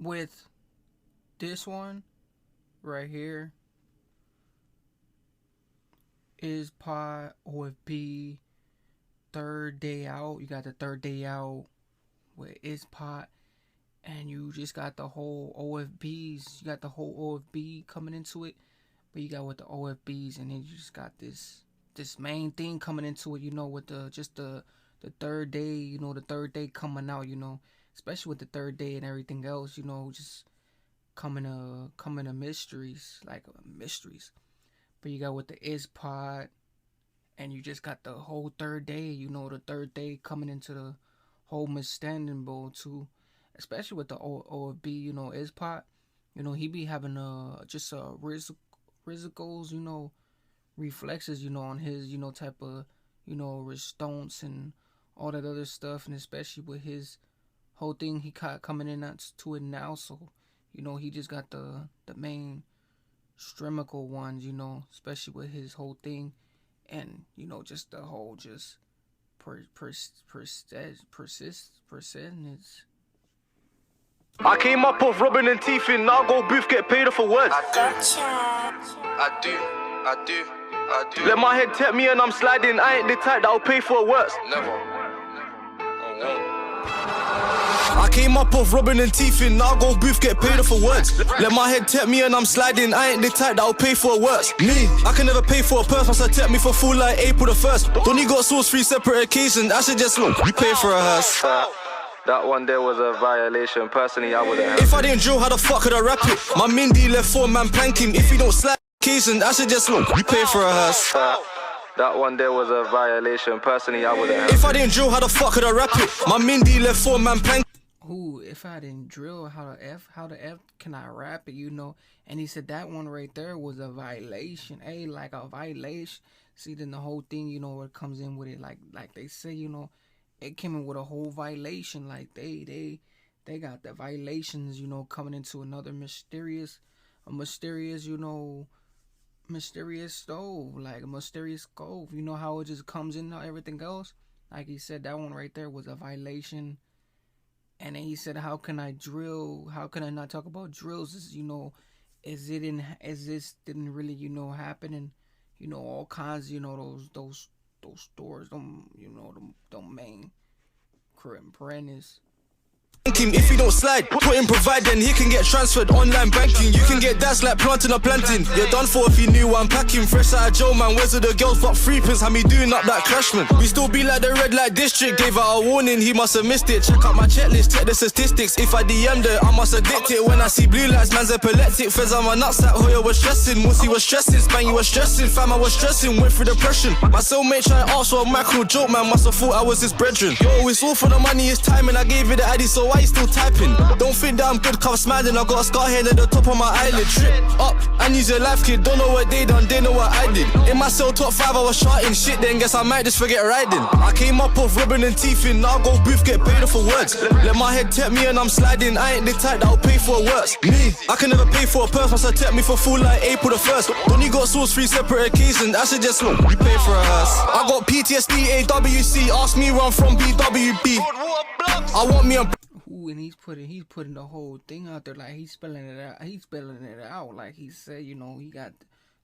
with this one right here, Izzpot, OFB, third day out. You got the third day out with Izzpot, and you just got the whole OFBs. You got the whole OFB coming into it, but you got with the OFBs, and then you just got this main thing coming into it. With the third day. The third day coming out. Especially with the third day and everything else. Just coming to mysteries, like mysteries. But you got with the Izzpot, and you just got the whole third day. The third day coming into the whole misstanding bowl too. Especially with the OFB, Izzpot. He be having just rizzicles, reflexes, on his, type of, response and all that other stuff, and especially with his whole thing he got coming in to it now. So, he just got the main stremical ones, especially with his whole thing, and just the whole just persistence. I came up off robbing and thieving, now go booth, get paid for words. I do. Let my head tap me and I'm sliding, I ain't the type that'll pay for words. Never. I came up off robbing and thieving, now go booth, get paid for words. Let my head tap me and I'm sliding, I ain't the type that'll pay for words. Me, I can never pay for a purse, once I tap me for full like April the 1st. Don't you got sauce 3 separate occasions, I should just look, you pay for a hearse. That one there was a violation, personally I wouldn't have. If I didn't drill, how the fuck could I rap it? My Mindy left 4-man planking, if you don't slap occasion, I should just look, you pay for a hearse. That one there was a violation, personally I wouldn't have. If I didn't drill, how the fuck could I rap it? My Mindy left 4-man planking. If I didn't drill, how the F can I rap it, And he said that one right there was a violation. Hey, like a violation. See, then the whole thing, what comes in with it, like they say, it came in with a whole violation. Like they got the violations, coming into another mysterious stove, like a mysterious stove. How it just comes in now, everything else. Like he said, that one right there was a violation. And then he said, how can I drill? How can I not talk about drills? Is this didn't really, happen? And, all kinds, those stores, them main apprentice. If you don't slide, put in provide, then he can get transferred online banking. You can get that's like planting or planting. You're done for if you knew what I'm packing. Fresh out of Joe, man, where's the girls but 3 pins? How me doing up that crashman? We still be like the red light district. Gave out a warning, he must have missed it. Check out my checklist, check the statistics. If I DM'd her, I must addict it. When I see blue lights, man's epileptic. Fez on my nutsack, Hoya was stressing. Mussy was stressing, Spangy was stressing. Fam, I was stressing, went through depression. My cellmate tried to ask for a macro joke, man, must have thought I was his brethren. Yo, it's all for the money, it's time, and I gave it the addy, so why you still typing? Don't think that I'm good, cause I'm smiling. I got a scar here at the top of my eyelid. Trip up and use your life, kid. Don't know what they done, they know what I did. In my cell top 5 I was shouting shit, then guess I might just forget riding. I came up off robbing and thieving, now go booth, get paid for words. Let my head tap me and I'm sliding, I ain't the type that'll pay for words. Me, I can never pay for a purse, once I tap me for full like April the 1st. Don't you got sauce 3 separate occasions, I should just look, you pay for a hearse. I got PTSD, AWC, ask me where I'm from, BWB. I want me a and he's putting the whole thing out there, like he's spelling it out, like he said, he got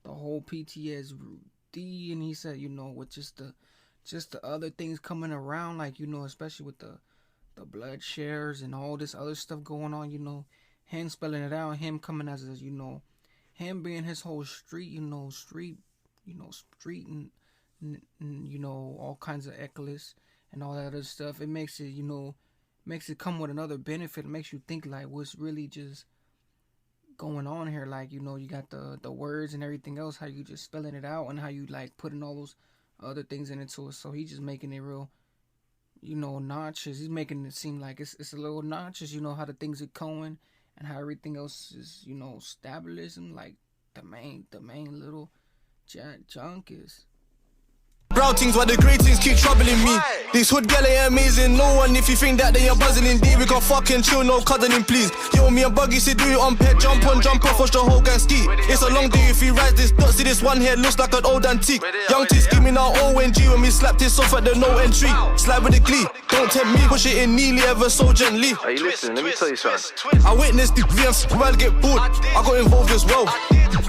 the whole PTSD, and he said, with just the other things coming around, like, especially with the blood shares and all this other stuff going on, him spelling it out, him coming as a, him being his whole street, street and all kinds of eckless and all that other stuff. It makes it, makes it come with another benefit. It makes you think like what's really just going on here. Like, you got the words and everything else, how you just spelling it out and how you like putting all those other things into it. So he's just making it real, notches. He's making it seem like it's a little notches, how the things are going and how everything else is, established, and like the main little junk is. Brown things while the grey things keep troubling me. These hood gal ain't amazing, no one if you think that they are buzzing indeed. We can fucking chill, no cuddling please. Yo, me and Buggy say do it on pet, jump on, jump off, watch the whole gang ski. It's a long day if he rides this dot, see this one here looks like an old antique. Young T scheming out ONG when we slapped this off at the no entry. Slide with the glee, don't tempt me, push it in nearly ever so gently. Hey, listen, let me tell you something. I witnessed the VMs man get bored, I got involved as well.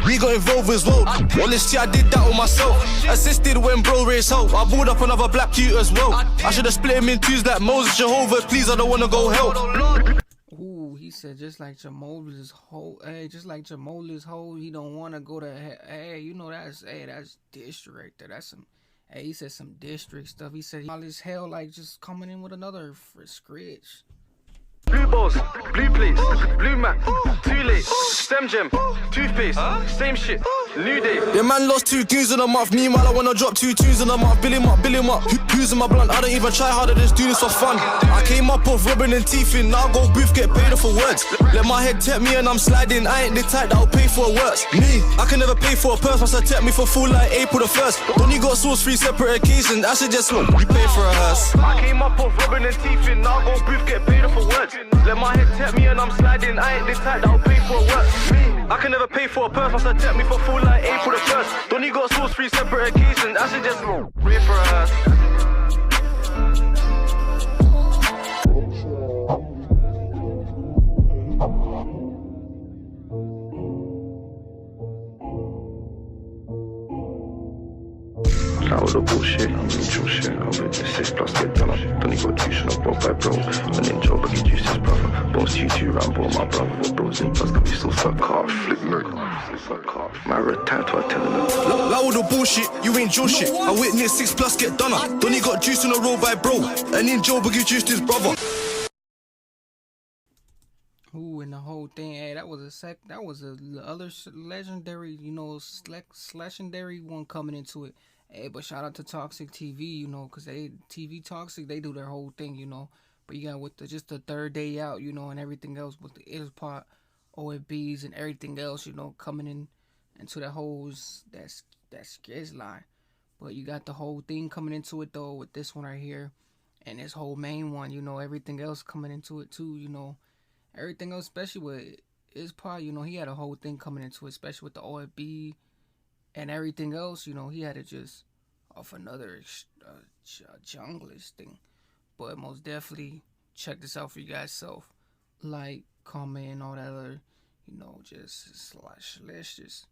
We got involved as well. Honestly, I did that on myself. Assisted when bro raised hell. I bought up another black cute as well. I should have split him in twos like Moses Jehovah. Please, I don't wanna go hell. Ooh, he said just like Jamola's whole, hey, just like Jamola's whole, he don't wanna go to, hey, you know that's district. That's some, hey, he said some district stuff. He said all this hell like just coming in with another scritch. Blue balls, blue plates, blue mat, too late, stem gem, toothpaste, same shit, new day. The man lost 2 goons in a month. Meanwhile, I wanna drop 2 tunes in a month. Bill him up, bill him up. Who's in my blunt? I don't even try harder, just do this for fun. I came up off rubbing and teething. Now I go booth, get paid for words. Let my head tap me and I'm sliding. I ain't the type that'll pay for a worse. Me, I can never pay for a purse. Must have tapped me for full like April the 1st. Only got sauce 3 separate occasions. I should just pay for a hearse. I came up off rubbing and teething. Now I go booth, get paid for words. Let my head tap me and I'm sliding. I ain't the type that'll pay for a worse. Me, I can never pay for a purse. Must have tapped me for full like April the 1st. Only got sauce 3 separate occasions. I should just pay for a hearse. That was the bullshit, I'm in true shit. I witnessed 6 plus get done up. Don't got juice and I brought by bro. And then Joe but he juiced his brother. Bones T2 Rambo, my brother. The bros in plus, cause we still fuck hard. Flip murder. My red time to I telling them. That was the bullshit, you ain't Joe shit. I witnessed 6 plus get done up. Don't he got juice on the road by bro. And then Joe but he juiced his brother. Ooh, and the whole thing, hey, that was a other legendary, you know, legendary one coming into it. Hey, but shout out to Toxic TV, you know, because TV Toxic, they do their whole thing, you know. But you got with just the third day out, you know, and everything else with the Izzpot, OFBs, and everything else, you know, coming into that whole that sketch line. But you got the whole thing coming into it though with this one right here, and this whole main one, you know, everything else coming into it too, you know, everything else, especially with Izzpot, you know, he had a whole thing coming into it, especially with the OFB. And everything else, you know, he had to just off another junglist thing. But most definitely check this out for you guys self. Like, comment, all that other, you know, just let's just